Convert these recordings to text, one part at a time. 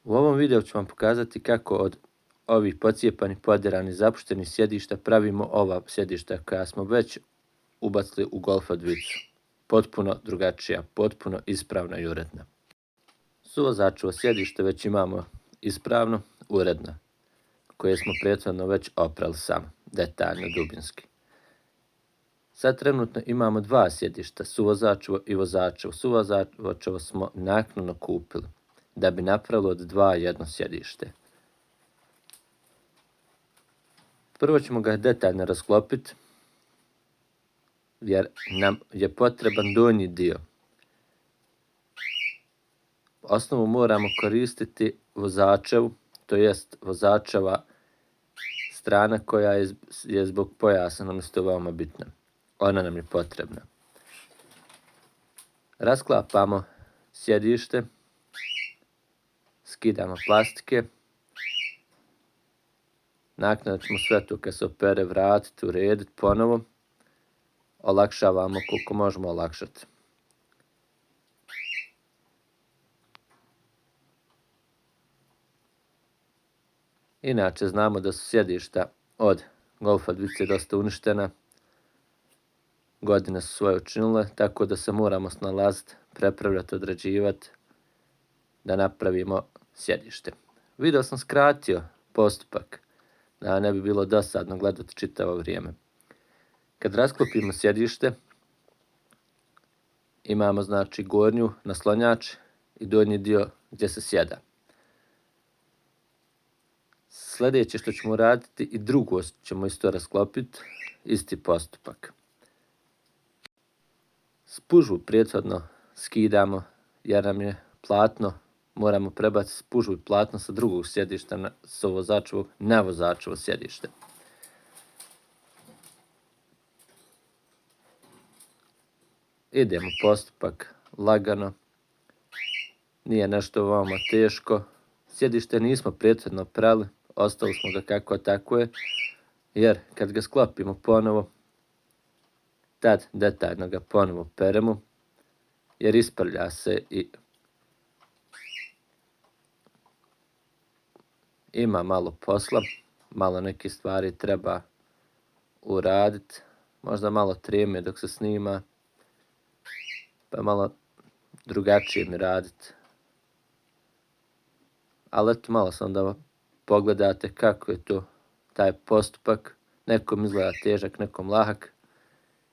U ovom videu ću vam pokazati kako od ovih pocijepanih, podiranih, zapuštenih sjedišta pravimo ova sjedišta koja smo već ubacili u golfa dvicu. Potpuno drugačija, potpuno ispravna i uredna. Suvozačevo sjedište već imamo ispravno, uredno, koje smo prethodno već oprali sam, detaljno, dubinski. Sad trenutno imamo dva sjedišta, suvozačevo i vozačevo. Suvozačevo smo naknadno kupili da bi napravili od dva jedno sjedište. Prvo ćemo ga detaljno rasklopiti jer nam je potreban donji dio. Osnovu moramo koristiti vozačevu, to jest vozačeva strana koja je zbog pojasa nam isto veoma bitna. Ona nam je potrebna. Rasklapamo sjedište, skidamo plastike. Naknadno ćemo sve to kad se opere vratiti, urediti ponovo. Olakšavamo koliko možemo olakšati. Inače znamo da su sjedišta od golfa dvice dosta uništena. Godine su svoje učinile, tako da se moramo snalaziti, prepravljati, odrađivati da napravimo sjedište. Video sam skratio postupak da ne bi bilo dosadno gledati čitavo vrijeme. Kad rasklopimo sjedište, imamo znači gornju naslonjač i donji dio gdje se sjeda. Sljedeće što ćemo raditi i drugo ćemo isto rasklopiti, isti postupak. Spužvu prethodno skidamo jer nam je platno, moramo prebaciti spužvu i platno sa drugog sjedišta sa vozačevog na vozačevo sjedište. Idemo postupak lagano, nije nešto veoma teško. Sjedište nismo prethodno prali, ostavili smo ga kako tako je, jer kad ga sklopimo ponovo, tad detaljno ga ponovo peremo, jer isprlja se i ima malo posla, malo neke stvari treba uraditi, možda malo treme dok se snima, pa malo drugačije mi raditi. Ali eto, malo sam da pogledate kako je to taj postupak. Nekom izgleda težak, nekom lahak.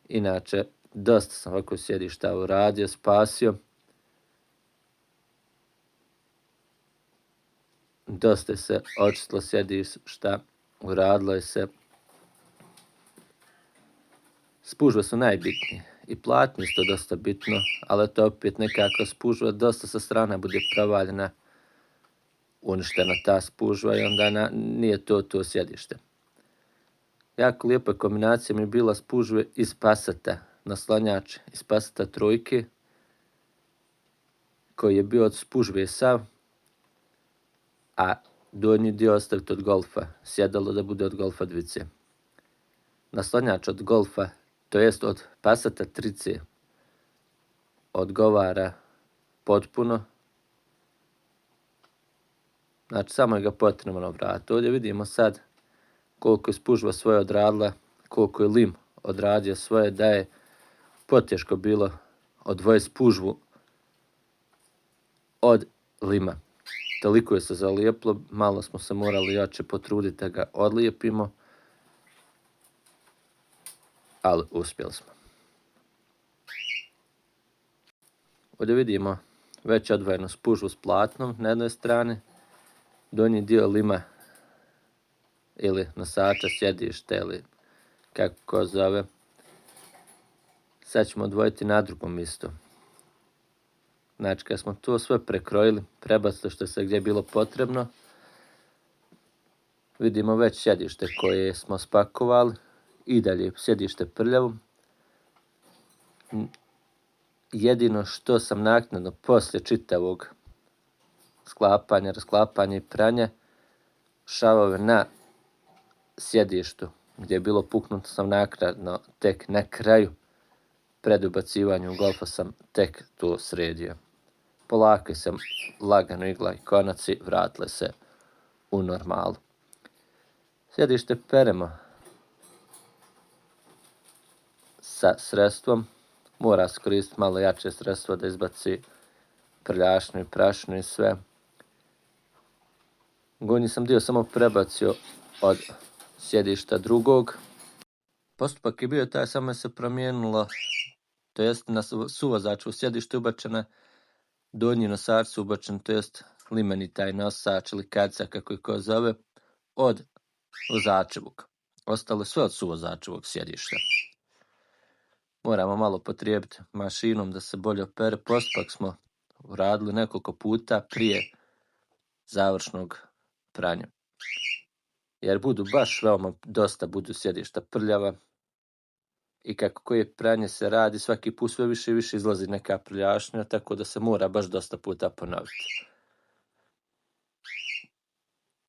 Inače, dosta sam ovako sjedišta uradio, spasio. Dosta se očistilo sjedišta, uradilo je se. Spužve su najbitnije i platno isto dosta bitno, ali to opet nekako spužva dosta sa strana bude provaljena, uništena ta spužva i onda nije to sjedište. Jako lijepa kombinacija mi je bila spužve iz Passata, naslonjač iz Passata trojke, koji je bio od spužve sav, a donji dio ostaviti od golfa, sjedalo da bude od golfa dvice. Naslonjač od golfa, to jest od Passata trice, odgovara potpuno. Znači samo je ga potrebno vratiti. Ovdje vidimo sad koliko je spužva svoje odradila, koliko je lim odradio svoje, da je poteško bilo odvojiti spužvu od lima. Toliko je se zalijeplo, malo smo se morali jače potruditi da ga odlijepimo, ali uspjeli smo. Ovdje vidimo već odvojenu spužvu s platnom na jednoj strani, donji dio lima ili nosača sjedište ili kako ko zove. Sad ćemo odvojiti na drugom mjestu. Znači kad smo to sve prekrojili, prebacili što se gdje je bilo potrebno, vidimo već sjedište koje smo spakovali i dalje sjedište prljavo. Jedino što sam naknadno poslije čitavog sklapanja, rasklapanja i pranja, šavove na sjedištu gdje je bilo puknuto sam naknadno tek na kraju, pred ubacivanjem golfa sam tek to sredio. polako se lagano igla i konaci vratile se u normalu. Sjedište peremo sa sredstvom, mora se koristiti malo jače sredstvo da izbaci prljašnju i prašnu i sve. Gornji sam dio samo prebacio od sjedišta drugog. Postupak je bio taj, samo se promijenilo, to jest na suvozaču u sjedište ubačena donji nosač su ubačen, to jest limeni taj nosač ili kaca kako je ko zove, od vozačevog. Ostalo sve od suvozačevog sjedišta. Moramo malo potrijebiti mašinom da se bolje opere. Postupak smo uradili nekoliko puta prije završnog pranja. Jer budu baš veoma dosta budu sjedišta prljava i kako koje pranje se radi, svaki put sve više i više izlazi neka prljašnja, tako da se mora baš dosta puta ponoviti.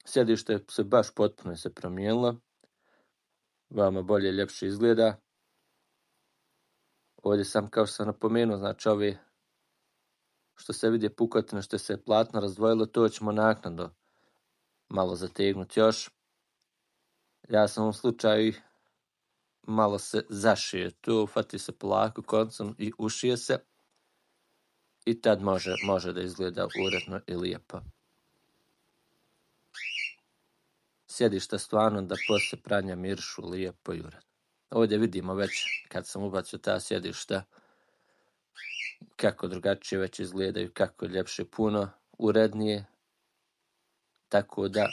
Sjedište se baš potpuno se promijenilo. Veoma bolje i ljepše izgleda. Ovdje sam, kao što sam napomenuo, znači ovi što se vidi pukotine, što se platno razdvojilo, to ćemo naknadno malo zategnuti još. Ja sam u ovom slučaju malo se zašije tu, fati se polako koncem i ušije se i tad može da izgleda uredno i lijepo. Sjedišta stvarno da poslije pranja mirišu lijepo i uredno. Ovdje vidimo već kad sam ubacio ta sjedišta kako drugačije već izgledaju, kako je ljepše, puno urednije. Tako da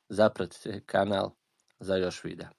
zapratite kanal za još videa.